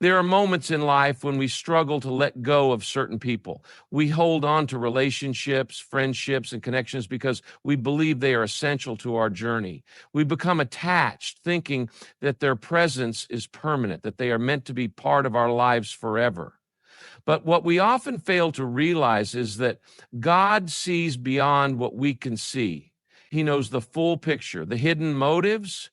There are moments in life when we struggle to let go of certain people. We hold on to relationships, friendships, and connections because we believe they are essential to our journey. We become attached, thinking that their presence is permanent, that they are meant to be part of our lives forever. But what we often fail to realize is that God sees beyond what we can see. He knows the full picture, the hidden motives,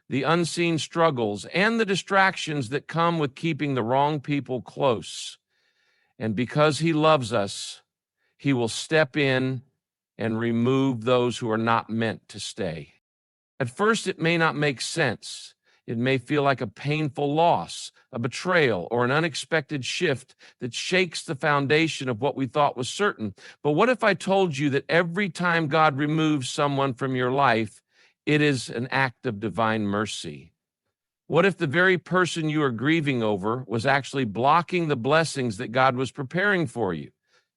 the unseen struggles, and the distractions that come with keeping the wrong people close. And because he loves us, he will step in and remove those who are not meant to stay. At first, it may not make sense. It may feel like a painful loss, a betrayal, or an unexpected shift that shakes the foundation of what we thought was certain. But what if I told you that every time God removes someone from your life, it is an act of divine mercy? What if the very person you are grieving over was actually blocking the blessings that God was preparing for you?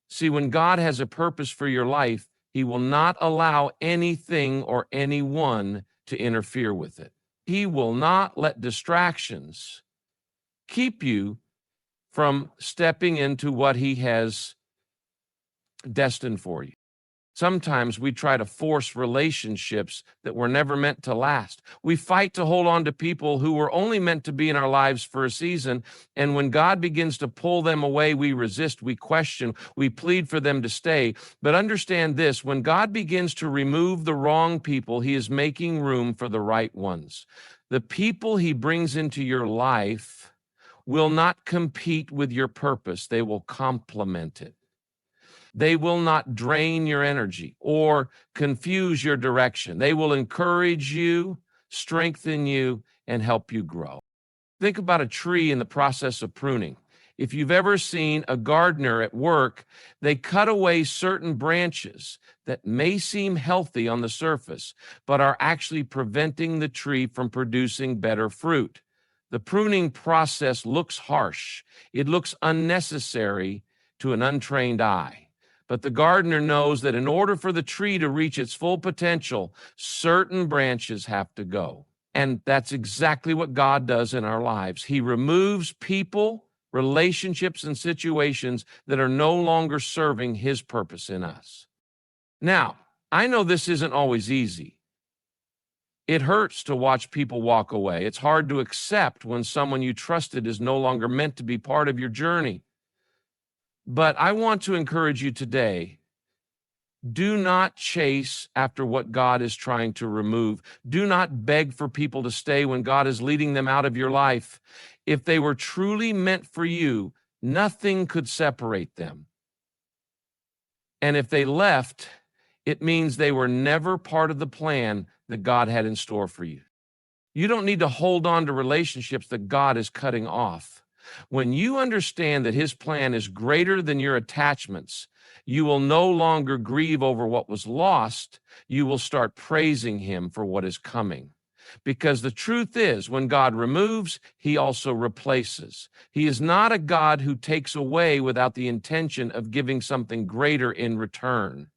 See, when God has a purpose for your life, he will not allow anything or anyone to interfere with it. He will not let distractions keep you from stepping into what he has destined for you. Sometimes we try to force relationships that were never meant to last. We fight to hold on to people who were only meant to be in our lives for a season. And when God begins to pull them away, we resist, we question, we plead for them to stay. But understand this, when God begins to remove the wrong people, he is making room for the right ones. The people he brings into your life will not compete with your purpose. They will complement it. They will not drain your energy or confuse your direction. They will encourage you, strengthen you, and help you grow. Think about a tree in the process of pruning. If you've ever seen a gardener at work, they cut away certain branches that may seem healthy on the surface, but are actually preventing the tree from producing better fruit. The pruning process looks harsh. It looks unnecessary to an untrained eye. But the gardener knows that in order for the tree to reach its full potential, certain branches have to go. And that's exactly what God does in our lives. He removes people, relationships, and situations that are no longer serving his purpose in us. Now, I know this isn't always easy. It hurts to watch people walk away. It's hard to accept when someone you trusted is no longer meant to be part of your journey. But I want to encourage you today, do not chase after what God is trying to remove. Do not beg for people to stay when God is leading them out of your life. If they were truly meant for you, nothing could separate them. And if they left, it means they were never part of the plan that God had in store for you. You don't need to hold on to relationships that God is cutting off. When you understand that his plan is greater than your attachments, you will no longer grieve over what was lost. You will start praising him for what is coming. Because the truth is, when God removes, he also replaces. He is not a God who takes away without the intention of giving something greater in return.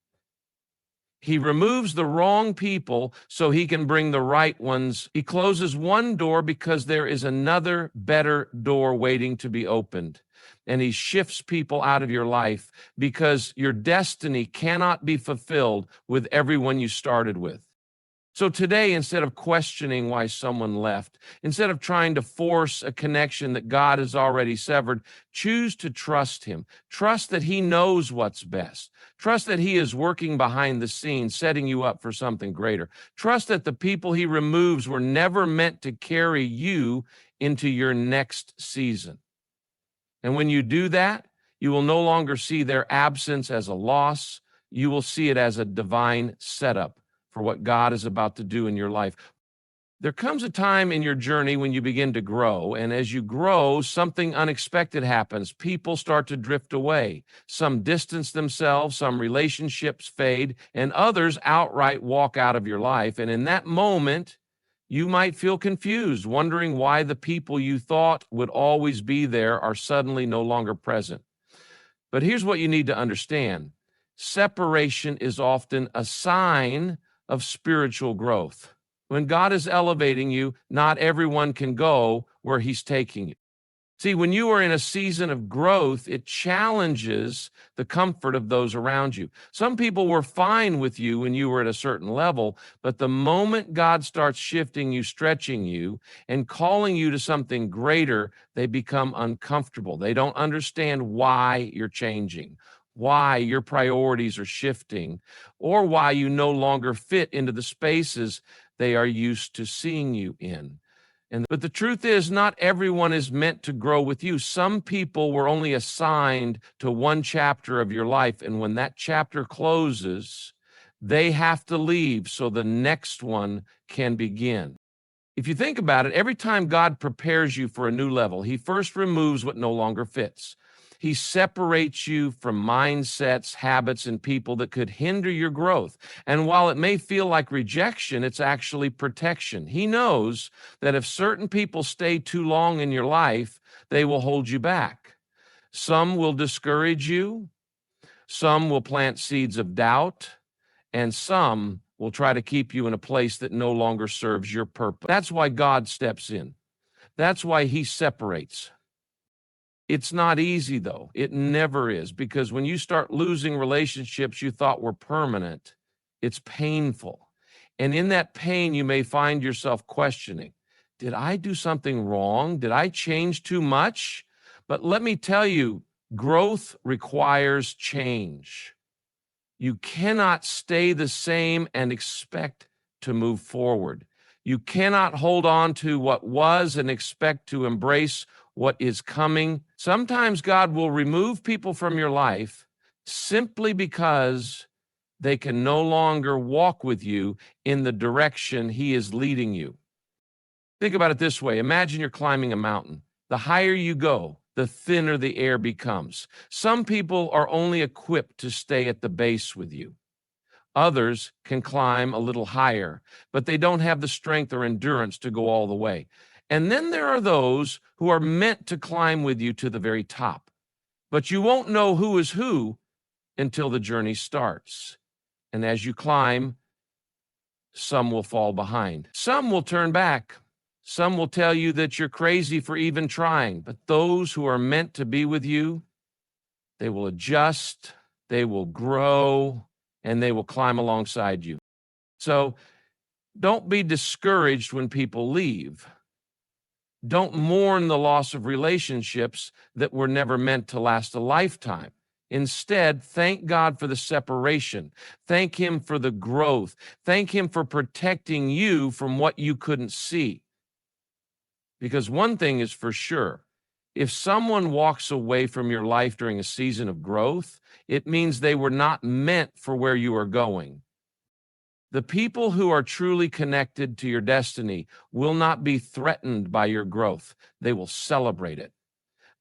He removes the wrong people so he can bring the right ones. He closes one door because there is another better door waiting to be opened. And he shifts people out of your life because your destiny cannot be fulfilled with everyone you started with. So today, instead of questioning why someone left, instead of trying to force a connection that God has already severed, choose to trust him. Trust that he knows what's best. Trust that he is working behind the scenes, setting you up for something greater. Trust that the people he removes were never meant to carry you into your next season. And when you do that, you will no longer see their absence as a loss. You will see it as a divine setup for what God is about to do in your life. There comes a time in your journey when you begin to grow, and as you grow, something unexpected happens. People start to drift away. Some distance themselves, some relationships fade, and others outright walk out of your life. And in that moment, you might feel confused, wondering why the people you thought would always be there are suddenly no longer present. But here's what you need to understand. Separation is often a sign of spiritual growth. When God is elevating you, not everyone can go where he's taking you. See, when you are in a season of growth, it challenges the comfort of those around you. Some people were fine with you when you were at a certain level, but the moment God starts shifting you, stretching you, and calling you to something greater, they become uncomfortable. They don't understand why you're changing, why your priorities are shifting, or why you no longer fit into the spaces they are used to seeing you in. But the truth is, not everyone is meant to grow with you. Some people were only assigned to one chapter of your life, and when that chapter closes, they have to leave so the next one can begin. If you think about it, every time God prepares you for a new level, he first removes what no longer fits. He separates you from mindsets, habits, and people that could hinder your growth. And while it may feel like rejection, it's actually protection. He knows that if certain people stay too long in your life, they will hold you back. Some will discourage you, some will plant seeds of doubt, and some will try to keep you in a place that no longer serves your purpose. That's why God steps in. That's why he separates. It's not easy, though. It never is, because when you start losing relationships you thought were permanent, it's painful. And in that pain, you may find yourself questioning, did I do something wrong? Did I change too much? But let me tell you, growth requires change. You cannot stay the same and expect to move forward. You cannot hold on to what was and expect to embrace what is coming. Sometimes God will remove people from your life simply because they can no longer walk with you in the direction he is leading you. Think about it this way. Imagine you're climbing a mountain. The higher you go, the thinner the air becomes. Some people are only equipped to stay at the base with you. Others can climb a little higher, but they don't have the strength or endurance to go all the way. And then there are those who are meant to climb with you to the very top. But you won't know who is who until the journey starts. And as you climb, some will fall behind. Some will turn back. Some will tell you that you're crazy for even trying. But those who are meant to be with you, they will adjust, they will grow, and they will climb alongside you. So don't be discouraged when people leave. Don't mourn the loss of relationships that were never meant to last a lifetime. Instead, thank God for the separation. Thank him for the growth. Thank him for protecting you from what you couldn't see. Because one thing is for sure, if someone walks away from your life during a season of growth, it means they were not meant for where you are going. The people who are truly connected to your destiny will not be threatened by your growth. They will celebrate it.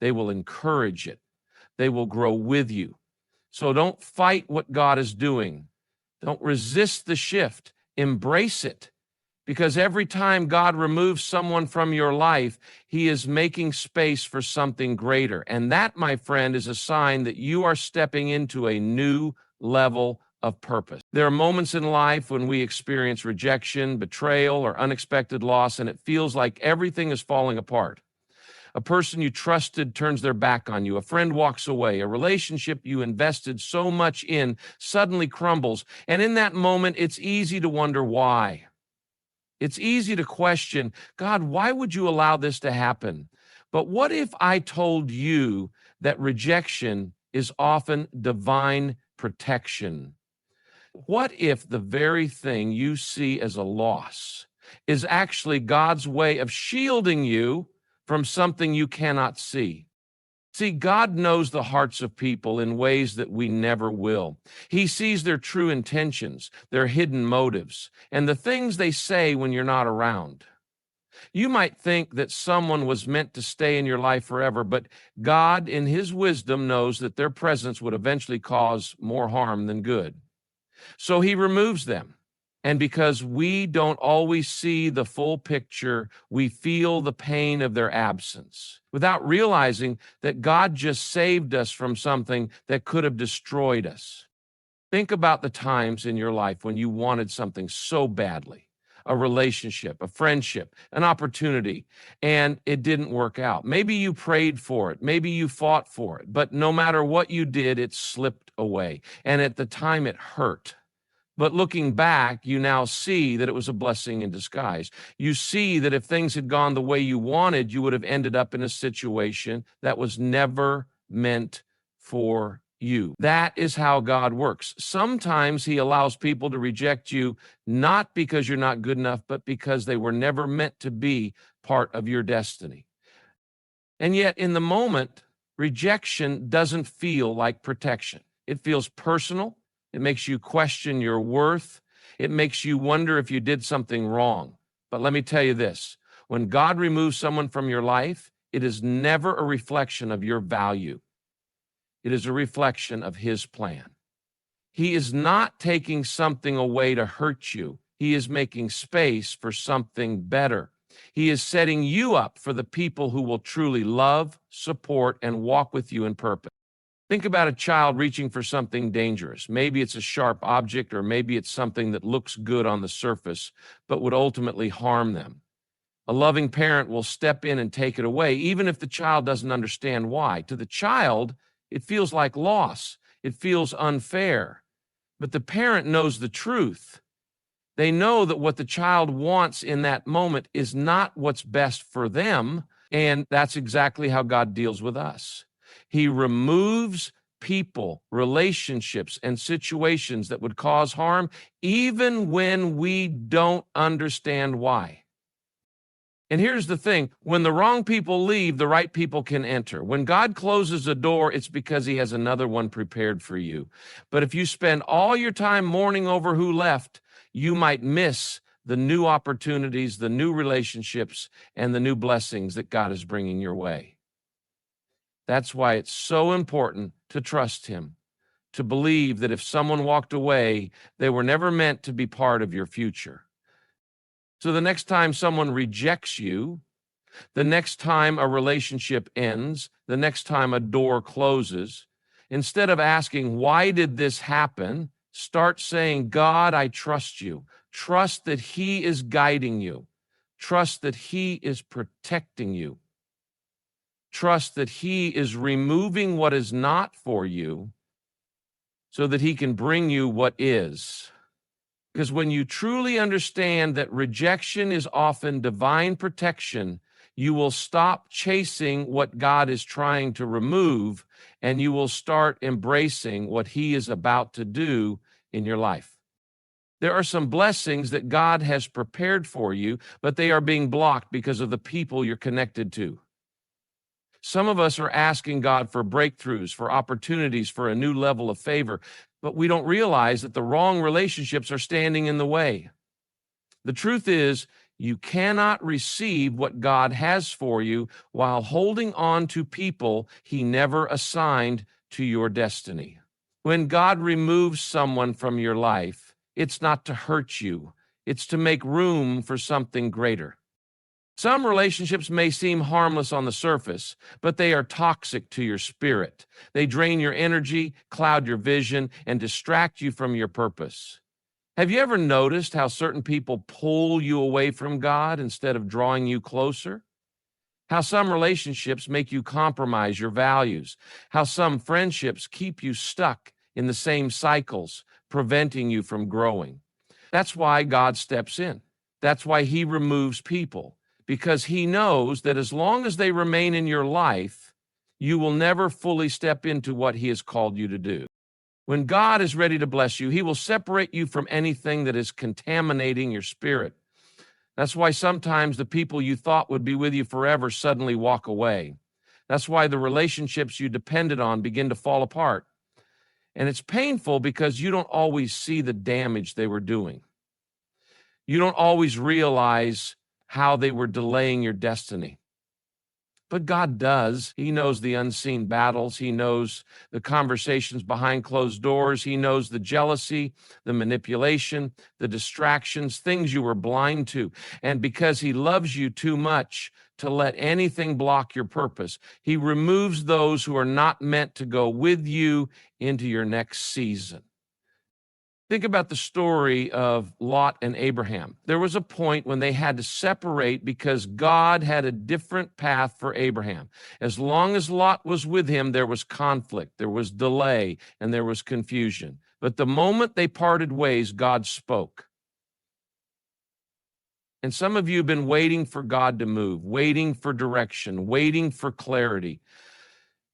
They will encourage it. They will grow with you. So don't fight what God is doing. Don't resist the shift. Embrace it. Because every time God removes someone from your life, he is making space for something greater. And that, my friend, is a sign that you are stepping into a new level of purpose. There are moments in life when we experience rejection, betrayal, or unexpected loss, and it feels like everything is falling apart. A person you trusted turns their back on you. A friend walks away. A relationship you invested so much in suddenly crumbles. And in that moment, it's easy to wonder why. It's easy to question, God, why would you allow this to happen? But what if I told you that rejection is often divine protection? What if the very thing you see as a loss is actually God's way of shielding you from something you cannot see? See, God knows the hearts of people in ways that we never will. He sees their true intentions, their hidden motives, and the things they say when you're not around. You might think that someone was meant to stay in your life forever, but God, in his wisdom, knows that their presence would eventually cause more harm than good. So he removes them. And because we don't always see the full picture, we feel the pain of their absence without realizing that God just saved us from something that could have destroyed us. Think about the times in your life when you wanted something so badly. a relationship, a friendship, an opportunity, and it didn't work out. Maybe you prayed for it. Maybe you fought for it. But no matter what you did, it slipped away. And at the time, it hurt. But looking back, you now see that it was a blessing in disguise. You see that if things had gone the way you wanted, you would have ended up in a situation that was never meant for you. That is how God works. Sometimes he allows people to reject you, not because you're not good enough, but because they were never meant to be part of your destiny. And yet, in the moment, rejection doesn't feel like protection. It feels personal. It makes you question your worth. It makes you wonder if you did something wrong. But let me tell you this, when God removes someone from your life, it is never a reflection of your value. It is a reflection of his plan. He is not taking something away to hurt you. He is making space for something better. He is setting you up for the people who will truly love, support, and walk with you in purpose. Think about a child reaching for something dangerous. Maybe it's a sharp object, or maybe it's something that looks good on the surface, but would ultimately harm them. A loving parent will step in and take it away, even if the child doesn't understand why. To the child, it feels like loss. It feels unfair. But the parent knows the truth. They know that what the child wants in that moment is not what's best for them, and that's exactly how God deals with us. He removes people, relationships, and situations that would cause harm, even when we don't understand why. And here's the thing, when the wrong people leave, the right people can enter. When God closes a door, it's because he has another one prepared for you. But if you spend all your time mourning over who left, you might miss the new opportunities, the new relationships, and the new blessings that God is bringing your way. That's why it's so important to trust him, to believe that if someone walked away, they were never meant to be part of your future. So the next time someone rejects you, the next time a relationship ends, the next time a door closes, instead of asking, why did this happen? Start saying, God, I trust you. Trust that he is guiding you. Trust that he is protecting you. Trust that he is removing what is not for you so that he can bring you what is. Because when you truly understand that rejection is often divine protection, you will stop chasing what God is trying to remove, and you will start embracing what he is about to do in your life. There are some blessings that God has prepared for you, but they are being blocked because of the people you're connected to. Some of us are asking God for breakthroughs, for opportunities, for a new level of favor, but we don't realize that the wrong relationships are standing in the way. The truth is, you cannot receive what God has for you while holding on to people he never assigned to your destiny. When God removes someone from your life, it's not to hurt you. It's to make room for something greater. Some relationships may seem harmless on the surface, but they are toxic to your spirit. They drain your energy, cloud your vision, and distract you from your purpose. Have you ever noticed how certain people pull you away from God instead of drawing you closer? How some relationships make you compromise your values? How some friendships keep you stuck in the same cycles, preventing you from growing? That's why God steps in. That's why he removes people, because he knows that as long as they remain in your life, you will never fully step into what he has called you to do. When God is ready to bless you, he will separate you from anything that is contaminating your spirit. That's why sometimes the people you thought would be with you forever suddenly walk away. That's why the relationships you depended on begin to fall apart. And it's painful because you don't always see the damage they were doing. You don't always realize how they were delaying your destiny. But God does. He knows the unseen battles. He knows the conversations behind closed doors. He knows the jealousy, the manipulation, the distractions, things you were blind to. And because he loves you too much to let anything block your purpose, he removes those who are not meant to go with you into your next season. Think about the story of Lot and Abraham. There was a point when they had to separate because God had a different path for Abraham. As long as Lot was with him, there was conflict, there was delay, and there was confusion. But the moment they parted ways, God spoke. And some of you have been waiting for God to move, waiting for direction, waiting for clarity,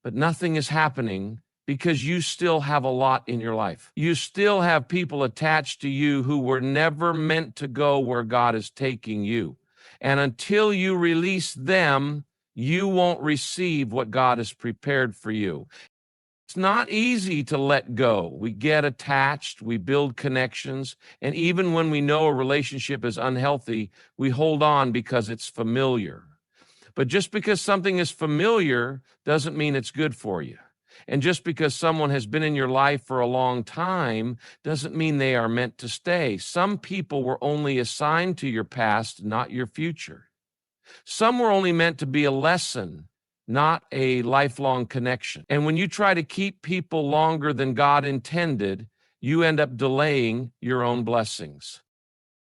but nothing is happening because you still have a lot in your life. You still have people attached to you who were never meant to go where God is taking you. And until you release them, you won't receive what God has prepared for you. It's not easy to let go. We get attached, we build connections, and even when we know a relationship is unhealthy, we hold on because it's familiar. But just because something is familiar doesn't mean it's good for you. And just because someone has been in your life for a long time doesn't mean they are meant to stay. Some people were only assigned to your past, not your future. Some were only meant to be a lesson, not a lifelong connection. And when you try to keep people longer than God intended, you end up delaying your own blessings.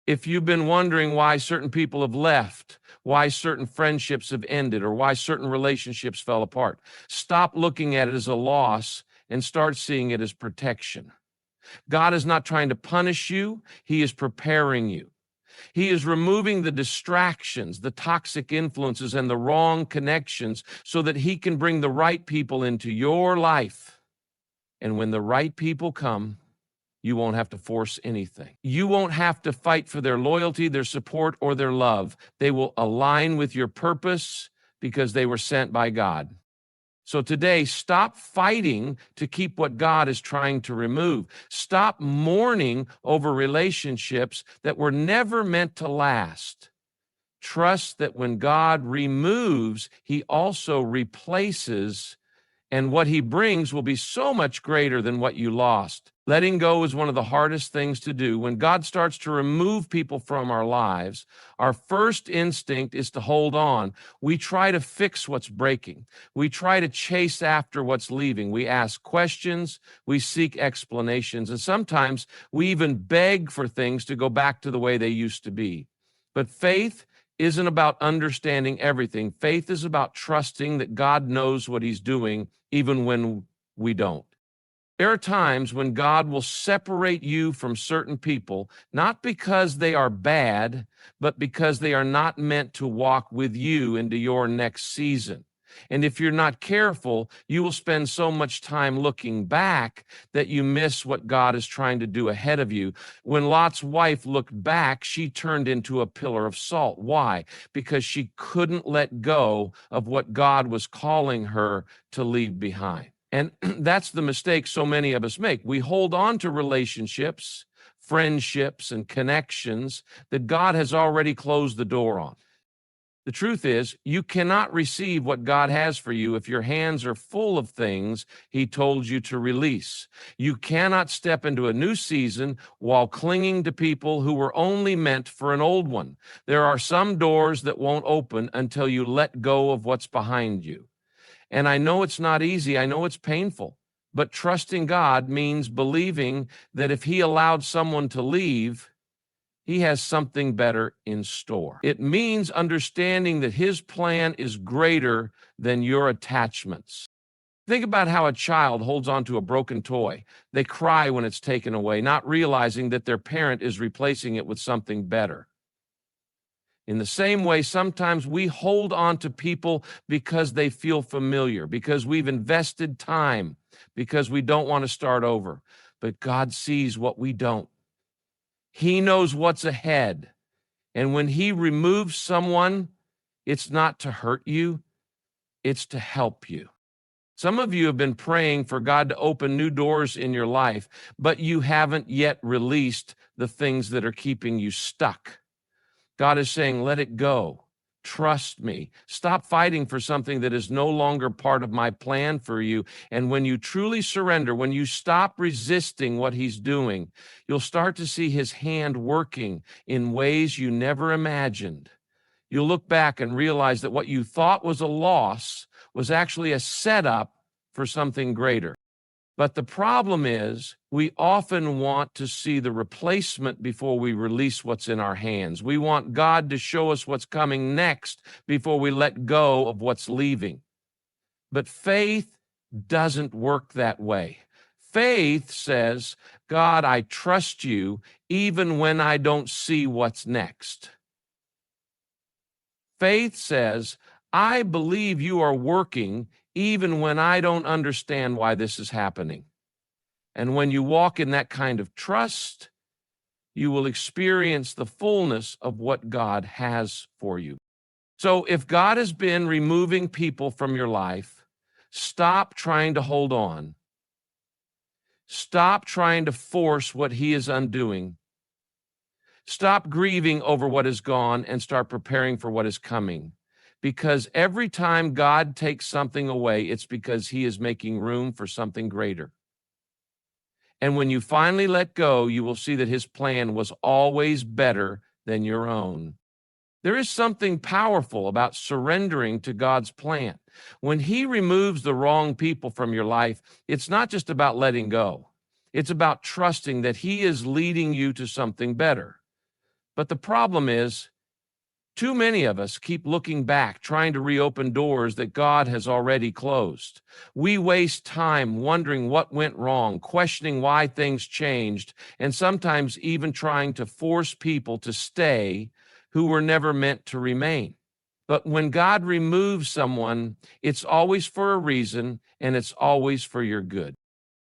If you've been wondering why certain people have left, why certain friendships have ended, or why certain relationships fell apart, stop looking at it as a loss and start seeing it as protection. God is not trying to punish you. He is preparing you. He is removing the distractions, the toxic influences, and the wrong connections so that he can bring the right people into your life. And when the right people come, you won't have to force anything. You won't have to fight for their loyalty, their support, or their love. They will align with your purpose because they were sent by God. So today, stop fighting to keep what God is trying to remove. Stop mourning over relationships that were never meant to last. Trust that when God removes, he also replaces, and what he brings will be so much greater than what you lost. Letting go is one of the hardest things to do. When God starts to remove people from our lives, our first instinct is to hold on. We try to fix what's breaking. We try to chase after what's leaving. We ask questions. We seek explanations. And sometimes we even beg for things to go back to the way they used to be. But faith isn't about understanding everything. Faith is about trusting that God knows what he's doing, even when we don't. There are times when God will separate you from certain people, not because they are bad, but because they are not meant to walk with you into your next season. And if you're not careful, you will spend so much time looking back that you miss what God is trying to do ahead of you. When Lot's wife looked back, she turned into a pillar of salt. Why? Because she couldn't let go of what God was calling her to leave behind. And that's the mistake so many of us make. We hold on to relationships, friendships, and connections that God has already closed the door on. The truth is, you cannot receive what God has for you if your hands are full of things he told you to release. You cannot step into a new season while clinging to people who were only meant for an old one. There are some doors that won't open until you let go of what's behind you. And I know it's not easy. I know it's painful. But trusting God means believing that if he allowed someone to leave, he has something better in store. It means understanding that his plan is greater than your attachments. Think about how a child holds on to a broken toy. They cry when it's taken away, not realizing that their parent is replacing it with something better. In the same way, sometimes we hold on to people because they feel familiar, because we've invested time, because we don't want to start over. But God sees what we don't. He knows what's ahead. And when he removes someone, it's not to hurt you, it's to help you. Some of you have been praying for God to open new doors in your life, but you haven't yet released the things that are keeping you stuck. God is saying, let it go. Trust me. Stop fighting for something that is no longer part of my plan for you. And when you truly surrender, when you stop resisting what he's doing, you'll start to see his hand working in ways you never imagined. You'll look back and realize that what you thought was a loss was actually a setup for something greater. But the problem is we often want to see the replacement before we release what's in our hands. We want God to show us what's coming next before we let go of what's leaving. But faith doesn't work that way. Faith says, God, I trust you even when I don't see what's next. Faith says, I believe you are working even when I don't understand why this is happening. And when you walk in that kind of trust, you will experience the fullness of what God has for you. So if God has been removing people from your life, stop trying to hold on. Stop trying to force what he is undoing. Stop grieving over what is gone and start preparing for what is coming. Because every time God takes something away, it's because he is making room for something greater. And when you finally let go, you will see that his plan was always better than your own. There is something powerful about surrendering to God's plan. When he removes the wrong people from your life, it's not just about letting go. It's about trusting that he is leading you to something better. But the problem is, too many of us keep looking back, trying to reopen doors that God has already closed. We waste time wondering what went wrong, questioning why things changed, and sometimes even trying to force people to stay who were never meant to remain. But when God removes someone, it's always for a reason, and it's always for your good.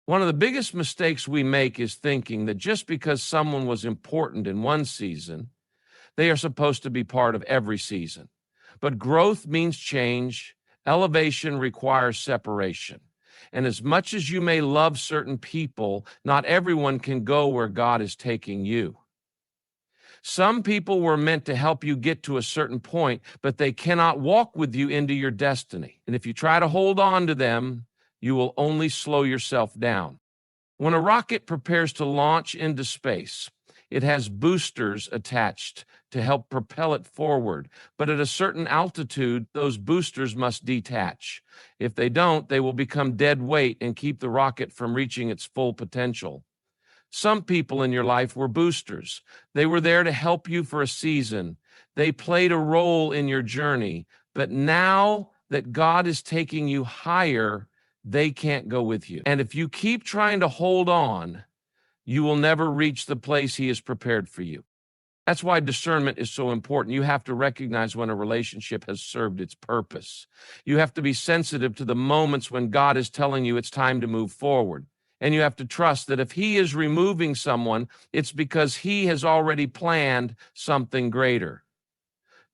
One of the biggest mistakes we make is thinking that just because someone was important in one season, they are supposed to be part of every season. But growth means change. Elevation requires separation. And as much as you may love certain people, not everyone can go where God is taking you. Some people were meant to help you get to a certain point, but they cannot walk with you into your destiny. And if you try to hold on to them, you will only slow yourself down. When a rocket prepares to launch into space, it has boosters attached to help propel it forward. But at a certain altitude, those boosters must detach. If they don't, they will become dead weight and keep the rocket from reaching its full potential. Some people in your life were boosters. They were there to help you for a season. They played a role in your journey. But now that God is taking you higher, they can't go with you. And if you keep trying to hold on, you will never reach the place he has prepared for you. That's why discernment is so important. You have to recognize when a relationship has served its purpose. You have to be sensitive to the moments when God is telling you it's time to move forward. And you have to trust that if he is removing someone, it's because he has already planned something greater.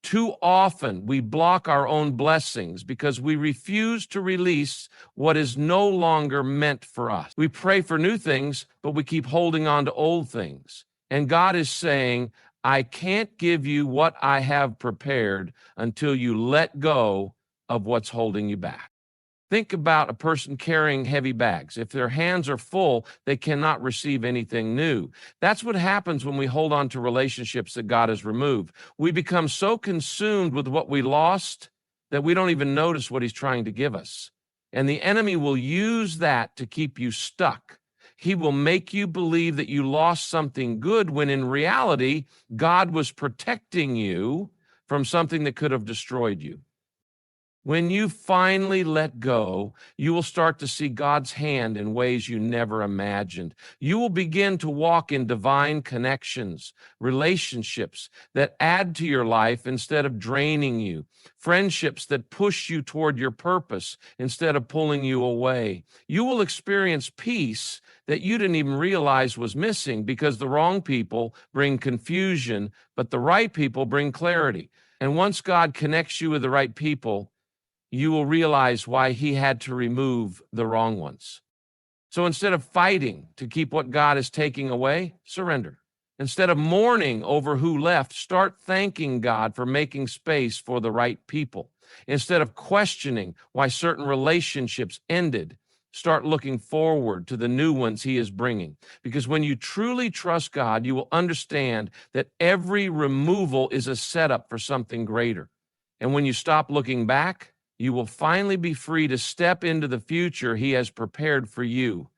Too often, we block our own blessings because we refuse to release what is no longer meant for us. We pray for new things, but we keep holding on to old things. And God is saying, I can't give you what I have prepared until you let go of what's holding you back. Think about a person carrying heavy bags. If their hands are full, they cannot receive anything new. That's what happens when we hold on to relationships that God has removed. We become so consumed with what we lost that we don't even notice what he's trying to give us. And the enemy will use that to keep you stuck. He will make you believe that you lost something good when in reality, God was protecting you from something that could have destroyed you. When you finally let go, you will start to see God's hand in ways you never imagined. You will begin to walk in divine connections, relationships that add to your life instead of draining you, friendships that push you toward your purpose instead of pulling you away. You will experience peace that you didn't even realize was missing because the wrong people bring confusion, but the right people bring clarity. And once God connects you with the right people, you will realize why he had to remove the wrong ones. So instead of fighting to keep what God is taking away, surrender. Instead of mourning over who left, start thanking God for making space for the right people. Instead of questioning why certain relationships ended, start looking forward to the new ones he is bringing. Because when you truly trust God, you will understand that every removal is a setup for something greater. And when you stop looking back, you will finally be free to step into the future he has prepared for you.